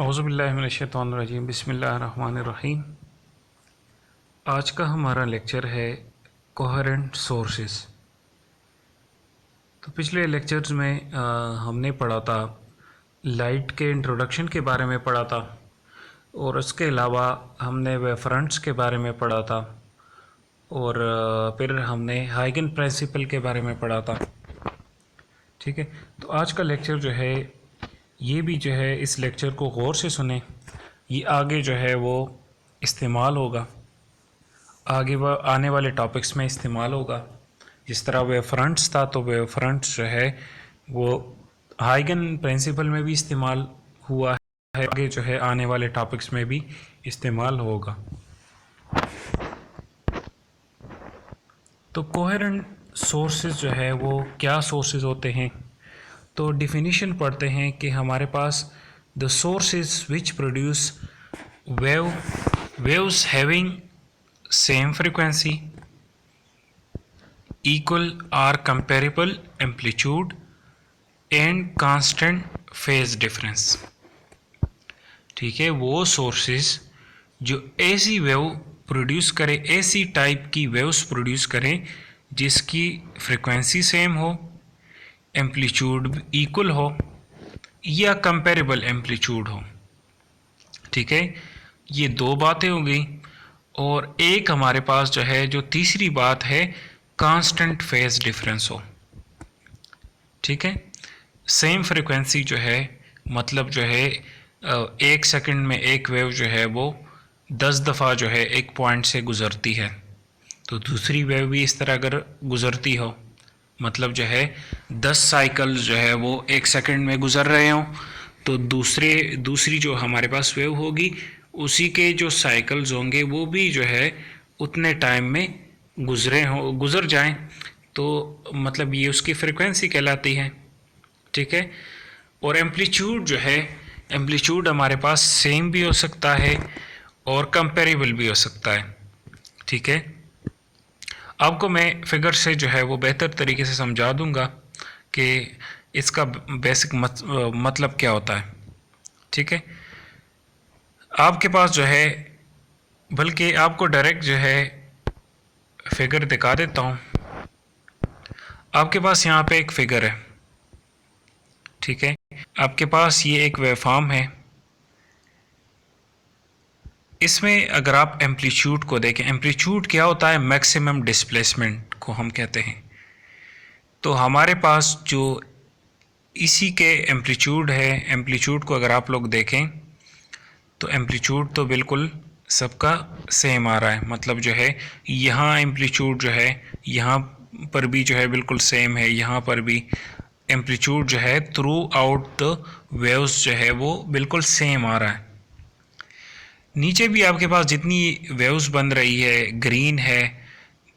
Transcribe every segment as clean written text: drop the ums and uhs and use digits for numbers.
औज़ुबिल्लाहि बिस्मिल्लाहिर्रहमानिर्रहीम। आज का हमारा लेक्चर है कोहेरेंट सोर्सेस। तो पिछले लेक्चर्स में हमने पढ़ा था लाइट के इंट्रोडक्शन के बारे में पढ़ा था, और उसके अलावा हमने वेवफ्रंट्स के बारे में पढ़ा था, और फिर हमने हाइगन प्रिंसिपल के बारे में पढ़ा था। ठीक है, तो आज का लेक्चर जो है ये भी जो है, इस लेक्चर को गौर से सुने, ये आगे जो है वो इस्तेमाल होगा, आगे आने वाले टॉपिक्स में इस्तेमाल होगा। जिस तरह वेव फ्रंट्स था, तो वेव फ्रंट्स जो है वो हाइगन प्रिंसिपल में भी इस्तेमाल हुआ है, आगे जो है आने वाले टॉपिक्स में भी इस्तेमाल होगा। तो कोहेरेंट सोर्सेज जो है वो क्या सोर्सेज होते हैं, तो डिफिनीशन पढ़ते हैं कि हमारे पास the sources which produce waves having same frequency, equal or comparable amplitude and constant phase difference। ठीक है, वो सोर्सेस जो ऐसी वेव प्रोड्यूस करे, ऐसी टाइप की वेव्स प्रोड्यूस करें जिसकी फ्रीक्वेंसी सेम हो, एम्पलीट्यूड इक्वल हो या कंपेरेबल एम्पलीट्यूड हो। ठीक है, ये दो बातें हो गई, और एक हमारे पास जो है जो तीसरी बात है, कांस्टेंट फेज डिफरेंस हो। ठीक है, सेम फ्रीक्वेंसी जो है, मतलब जो है एक सेकंड में एक वेव जो है वो 10 दफ़ा जो है एक पॉइंट से गुज़रती है, तो दूसरी वेव भी इस तरह अगर गुज़रती हो, मतलब जो है 10 साइकिल्स जो है वो एक सेकंड में गुज़र रहे हों, तो दूसरी जो हमारे पास वेव होगी, उसी के जो साइकिल्स होंगे वो भी जो है उतने टाइम में गुज़र जाएं, तो मतलब ये उसकी फ्रीक्वेंसी कहलाती है। ठीक है, और एम्पलीट्यूड जो है, एम्पलीट्यूड हमारे पास सेम भी हो सकता है और कंपेरेबल भी हो सकता है। ठीक है, आपको मैं फिगर से जो है वो बेहतर तरीके से समझा दूंगा कि इसका बेसिक मतलब क्या होता है। ठीक है, आपके पास जो है, बल्कि आपको डायरेक्ट जो है फिगर दिखा देता हूँ। आपके पास यहाँ पे एक फिगर है। ठीक है, आपके पास ये एक वेवफॉर्म है। इसमें अगर आप एम्पलीट्यूड को देखें, एम्पलीट्यूड क्या होता है, मैक्सिमम डिस्प्लेसमेंट को हम कहते हैं। तो हमारे पास जो इसी के एम्पलीट्यूड है, एम्पलीट्यूड को अगर आप लोग देखें तो एम्पलीट्यूड तो बिल्कुल सबका सेम आ रहा है, मतलब जो है यहाँ एम्पलीट्यूड जो है यहाँ पर भी जो है बिल्कुल सेम है, यहाँ पर भी एम्पलीट्यूड जो है थ्रू आउट द वेव्स जो है वो बिल्कुल सेम आ रहा है। नीचे भी आपके पास जितनी वेव्स बन रही है, ग्रीन है,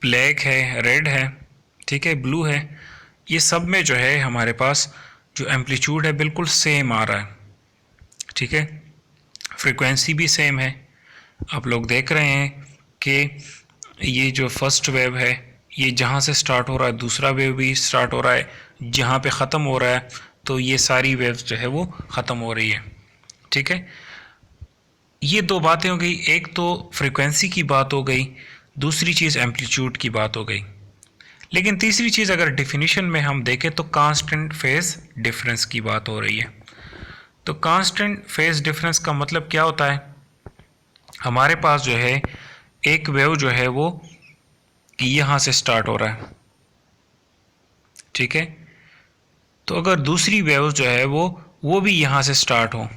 ब्लैक है, रेड है, ठीक है, ब्लू है, ये सब में जो है हमारे पास जो एम्पलीट्यूड है बिल्कुल सेम आ रहा है। ठीक है, फ्रीक्वेंसी भी सेम है। आप लोग देख रहे हैं कि ये जो फर्स्ट वेव है, ये जहाँ से स्टार्ट हो रहा है, दूसरा वेव भी स्टार्ट हो रहा है जहाँ पे ख़त्म हो रहा है, तो ये सारी वेव्स जो है वो ख़त्म हो रही है। ठीक है, ये दो बातें हो गई, एक तो फ्रीक्वेंसी की बात हो गई, दूसरी चीज़ एम्पलीट्यूड की बात हो गई। लेकिन तीसरी चीज़ अगर डिफिनीशन में हम देखें तो कांस्टेंट फेज डिफरेंस की बात हो रही है। तो कांस्टेंट फेज डिफरेंस का मतलब क्या होता है, हमारे पास जो है एक वेव जो है वो यहाँ से स्टार्ट हो रहा है। ठीक है, तो अगर दूसरी वेव जो है वो भी यहाँ से स्टार्ट हो,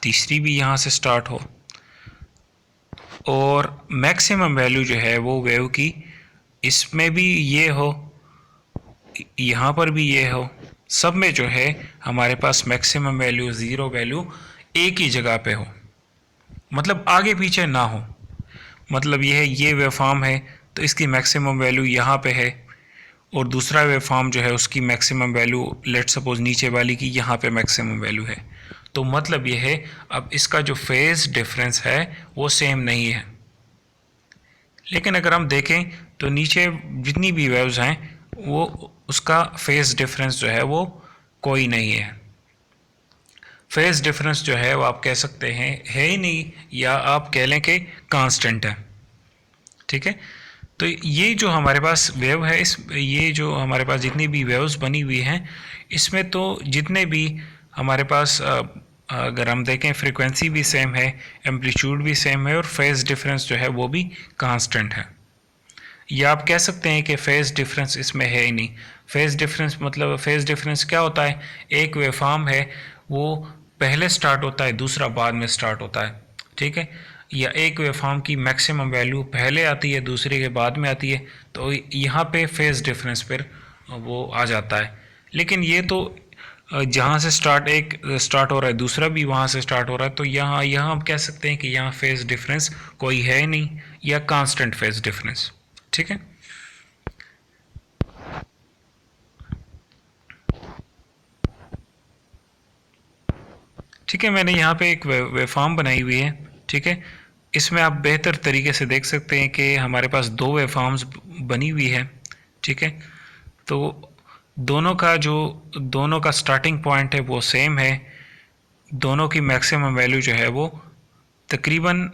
तीसरी भी यहाँ से स्टार्ट हो, और मैक्सिमम वैल्यू जो है वो वेव की इसमें भी ये हो, यहाँ पर भी ये हो, सब में जो है हमारे पास मैक्सिमम वैल्यू, ज़ीरो वैल्यू एक ही जगह पे हो, मतलब आगे पीछे ना हो। मतलब ये है, ये वेवफॉर्म है तो इसकी मैक्सिमम वैल्यू यहाँ पे है, और दूसरा वेवफॉर्म जो है उसकी मैक्सिमम वैल्यू लेट सपोज नीचे वाली की यहाँ पे मैक्सिमम वैल्यू है। तो मतलब ये है, अब इसका जो फेज़ डिफरेंस है वो सेम नहीं है। लेकिन अगर हम देखें तो नीचे जितनी भी वेव्स हैं वो उसका फेज़ डिफरेंस जो है वो कोई नहीं है। फेज डिफरेंस जो है वो आप कह सकते हैं है ही नहीं, या आप कह लें कि कांस्टेंट है। ठीक है, तो ये जो हमारे पास वेव है, ये जो हमारे पास जितनी भी वेव्स बनी हुई हैं, इसमें तो जितने भी हमारे पास अगर हम देखें फ्रीक्वेंसी भी सेम है, एम्पलीट्यूड भी सेम है, और फेज डिफरेंस जो है वो भी कांस्टेंट है। या आप कह सकते हैं कि फेज डिफरेंस इसमें है ही नहीं। फेज डिफरेंस मतलब फेज डिफरेंस क्या होता है? एक वेवफॉर्म है वो पहले स्टार्ट होता है, दूसरा बाद में स्टार्ट होता है। ठीक है, या एक वेवफॉर्म की मैक्सिमम वैल्यू पहले आती है, दूसरे के बाद में आती है, तो यहाँ पे फेज डिफरेंस पर वो आ जाता है। लेकिन ये तो जहाँ से एक स्टार्ट हो रहा है, दूसरा भी वहाँ से स्टार्ट हो रहा है, तो यहाँ हम कह सकते हैं कि यहाँ फेज डिफरेंस कोई है ही नहीं, या कांस्टेंट फेज डिफरेंस। ठीक है, ठीक है, मैंने यहाँ पे एक वेवफॉर्म बनाई हुई है। ठीक है, इसमें आप बेहतर तरीके से देख सकते हैं कि हमारे पास दो वेवफॉर्म्स बनी हुई है। ठीक है, तो दोनों का स्टार्टिंग पॉइंट है वो सेम है, दोनों की मैक्सिमम वैल्यू जो है वो तकरीबन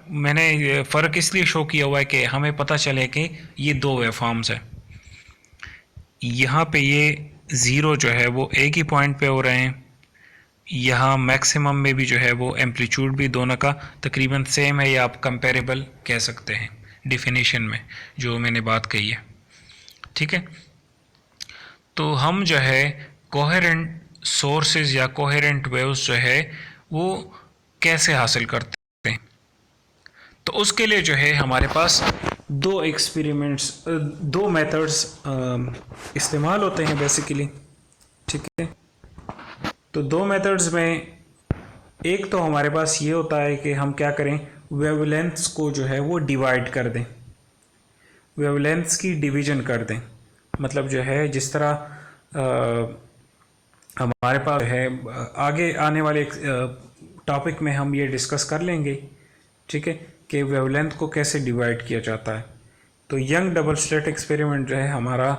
मैंने फ़र्क इसलिए शो किया हुआ है कि हमें पता चले कि ये दो वेवफॉर्म्स हैं। यहाँ पे ये ज़ीरो जो है वो एक ही पॉइंट पे हो रहे हैं, यहाँ मैक्सिमम में भी जो है वो एम्पलीट्यूड भी दोनों का तकरीबन सेम है, या आप कंपेरेबल कह सकते हैं डिफिनीशन में जो मैंने बात कही है। ठीक है, तो हम जो है कोहेरेंट सोर्सेज या कोहेरेंट वेव्स जो है वो कैसे हासिल करते हैं? तो उसके लिए जो है हमारे पास दो मेथड्स इस्तेमाल होते हैं बेसिकली। ठीक है, तो दो मेथड्स में एक तो हमारे पास ये होता है कि हम क्या करें, वेवलेंथ्स को जो है वो डिवाइड कर दें, वेवलेंथ्स की डिवीजन कर दें। मतलब जो है जिस तरह हमारे पास है, आगे आने वाले टॉपिक में हम ये डिस्कस कर लेंगे। ठीक है, कि वेवलेंथ को कैसे डिवाइड किया जाता है। तो यंग डबल स्लिट एक्सपेरिमेंट जो है हमारा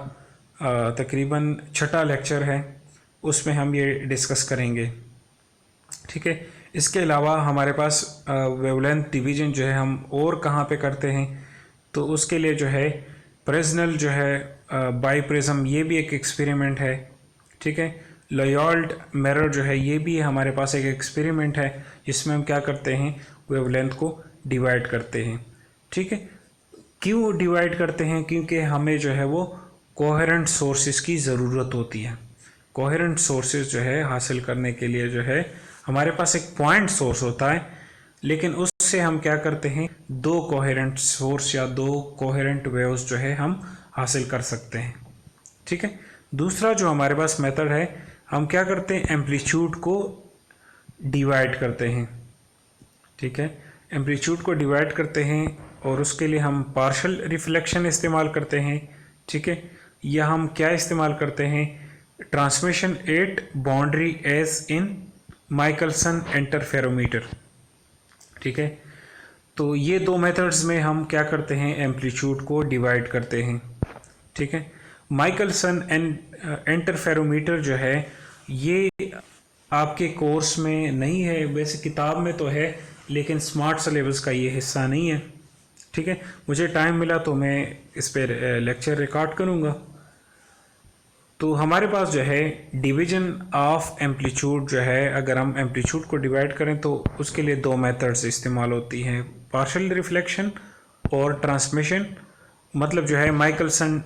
तकरीबन छठा लेक्चर है, उसमें हम ये डिस्कस करेंगे। ठीक है, इसके अलावा हमारे पास वेवलेंथ डिवीजन जो है हम और कहाँ पे करते हैं, तो उसके लिए जो है प्रेजनल जो है बाई प्रिज्म, ये भी एक एक्सपेरिमेंट है। ठीक है, लॉयड मिरर जो है ये भी हमारे पास एक एक्सपेरिमेंट है, जिसमें हम क्या करते हैं, वेवलेंथ को डिवाइड करते हैं। ठीक है, क्यों डिवाइड करते हैं? क्योंकि हमें जो है वो कोहेरेंट सोर्सेज की ज़रूरत होती है। कोहेरेंट सोर्सेज जो है हासिल करने के लिए जो है हमारे पास एक पॉइंट सोर्स होता है, लेकिन उससे हम क्या करते हैं, दो कोहेरेंट सोर्स या दो कोहेरेंट वेव्स जो है हम हासिल कर सकते हैं। ठीक है, दूसरा जो हमारे पास मेथड है, हम क्या करते हैं, एम्पलीट्यूड को डिवाइड करते हैं। ठीक है, एम्पलीट्यूड को डिवाइड करते हैं और उसके लिए हम पार्शियल रिफ्लेक्शन इस्तेमाल करते हैं। ठीक है, या हम क्या इस्तेमाल करते हैं, transmission at boundary as in Michelson interferometer. ठीक है, तो ये दो मेथड्स में हम क्या करते हैं, एम्पलीट्यूड को डिवाइड करते हैं। ठीक है, माइकलसन इंटरफेरोमीटर जो है ये आपके कोर्स में नहीं है, वैसे किताब में तो है, लेकिन स्मार्ट सिलेबस का ये हिस्सा नहीं है। ठीक है, मुझे टाइम मिला तो मैं इस पर लेक्चर रिकॉर्ड करूँगा। तो हमारे पास जो है डिवीजन ऑफ एम्पलीट्यूड जो है, अगर हम एम्पलीट्यूड को डिवाइड करें तो उसके लिए दो मेथड्स इस्तेमाल होती हैं, पार्शियल रिफ्लेक्शन और ट्रांसमिशन। मतलब जो है माइकलसन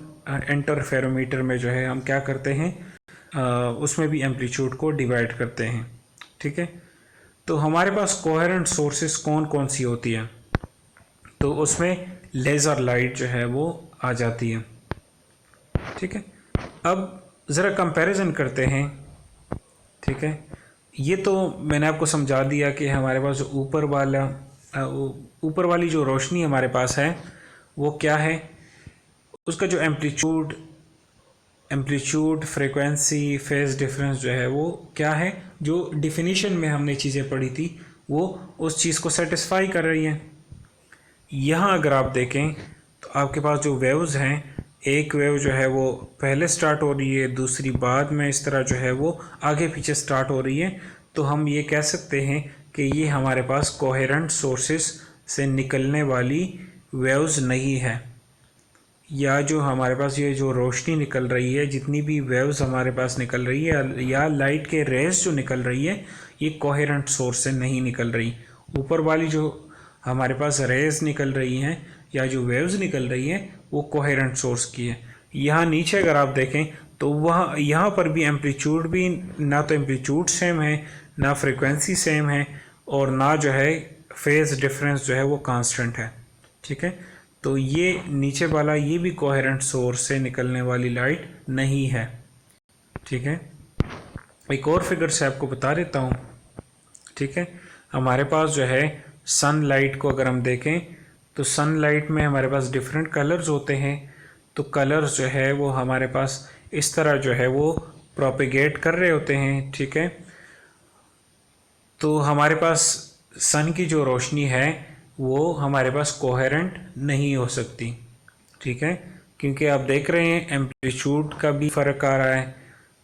इंटरफेरोमीटर में जो है हम क्या करते हैं, उसमें भी एम्पलीट्यूड को डिवाइड करते हैं। ठीक है, तो हमारे पास कोहेरेंट सोर्सेस कौन कौन सी होती हैं, तो उसमें लेज़र लाइट जो है वो आ जाती है। ठीक है, अब ज़रा कंपैरिजन करते हैं। ठीक है, ये तो मैंने आपको समझा दिया कि हमारे पास जो ऊपर वाली जो रोशनी हमारे पास है वो क्या है, उसका जो एम्पलीट्यूड फ्रीक्वेंसी फेज डिफरेंस जो है वो क्या है, जो डिफिनीशन में हमने चीज़ें पढ़ी थी वो उस चीज़ को सेटिस्फाई कर रही हैं। यहाँ अगर आप देखें तो आपके पास जो वेव्स हैं, एक वेव जो है वो पहले स्टार्ट हो रही है, दूसरी बाद में, इस तरह जो है वो आगे पीछे स्टार्ट हो रही है। तो हम ये कह सकते हैं कि ये हमारे पास कोहेरेंट सोर्सेस से निकलने वाली वेव्स नहीं है, या जो हमारे पास ये जो रोशनी निकल रही है, जितनी भी वेव्स हमारे पास निकल रही है या लाइट के रेज जो निकल रही है, ये कोहेरेंट सोर्स से नहीं निकल रही। ऊपर वाली जो हमारे पास रेज निकल रही हैं या जो वेव्स निकल रही हैं वो कोहेरेंट सोर्स की है। यहाँ नीचे अगर आप देखें तो वह यहाँ पर भी एम्पलीट्यूड भी ना तो एम्पलीट्यूड सेम है, ना फ्रीक्वेंसी सेम है, और ना जो है फेज डिफरेंस जो है वो कांस्टेंट है। ठीक है, तो ये नीचे वाला ये भी कोहेरेंट सोर्स से निकलने वाली लाइट नहीं है। ठीक है, एक और फिगर से आपको बता देता हूँ। ठीक है, हमारे पास जो है सनलाइट को अगर हम देखें तो सनलाइट में हमारे पास डिफरेंट कलर्स होते हैं। तो कलर्स जो है वो हमारे पास इस तरह जो है वो प्रोपेगेट कर रहे होते हैं। ठीक है, तो हमारे पास सन की जो रोशनी है वो हमारे पास कोहेरेंट नहीं हो सकती। ठीक है, क्योंकि आप देख रहे हैं एम्पलीट्यूड का भी फ़र्क आ रहा है,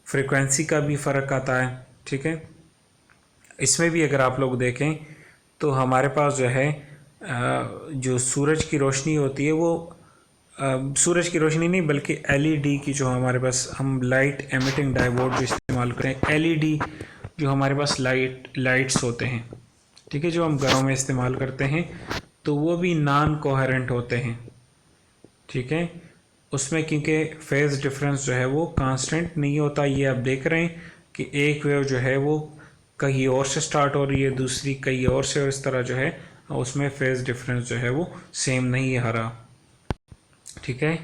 फ्रीक्वेंसी का भी फ़र्क आता है। ठीक है, इसमें भी अगर आप लोग देखें तो हमारे पास जो है जो सूरज की रोशनी होती है वो सूरज की रोशनी नहीं बल्कि एलईडी की जो हमारे पास हम लाइट एमिटिंग डायोड जो इस्तेमाल करते हैं, एलईडी जो हमारे पास लाइट्स होते हैं, ठीक है, जो हम घरों में इस्तेमाल करते हैं, तो वो भी नॉन कोहेरेंट होते हैं। ठीक है, उसमें क्योंकि फेज डिफरेंस जो है वो कांस्टेंट नहीं होता। ये आप देख रहे हैं कि एक वेव जो है वो कहीं और से स्टार्ट हो रही है, दूसरी कहीं और से, और इस तरह जो है उसमें फेज डिफरेंस जो है वो सेम नहीं है रहा। ठीक है,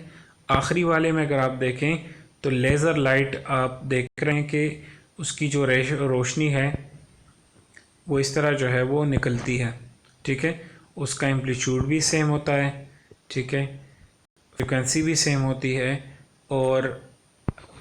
आखिरी वाले में अगर आप देखें तो लेज़र लाइट आप देख रहे हैं कि उसकी जो रोशनी है वो इस तरह जो है वो निकलती है। ठीक है, उसका एम्पलीट्यूड भी सेम होता है। ठीक है, फ्रिक्वेंसी भी सेम होती है, और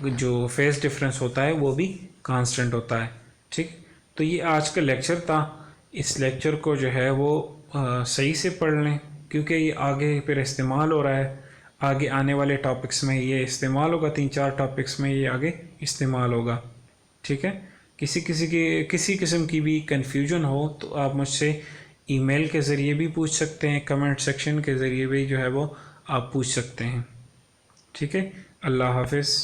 जो फेज डिफरेंस होता है वो भी कांस्टेंट होता है। ठीक, तो ये आज का लेक्चर था। इस लेक्चर को जो है वो सही से पढ़ लें, क्योंकि ये आगे फिर इस्तेमाल हो रहा है, आगे आने वाले टॉपिक्स में ये इस्तेमाल होगा, 3-4 टॉपिक्स में ये आगे इस्तेमाल होगा। ठीक है, किसी किस्म की भी कन्फ्यूजन हो तो आप मुझसे ईमेल के ज़रिए भी पूछ सकते हैं, कमेंट सेक्शन के ज़रिए भी जो है वो आप पूछ सकते हैं। ठीक है, अल्लाह हाफिज़।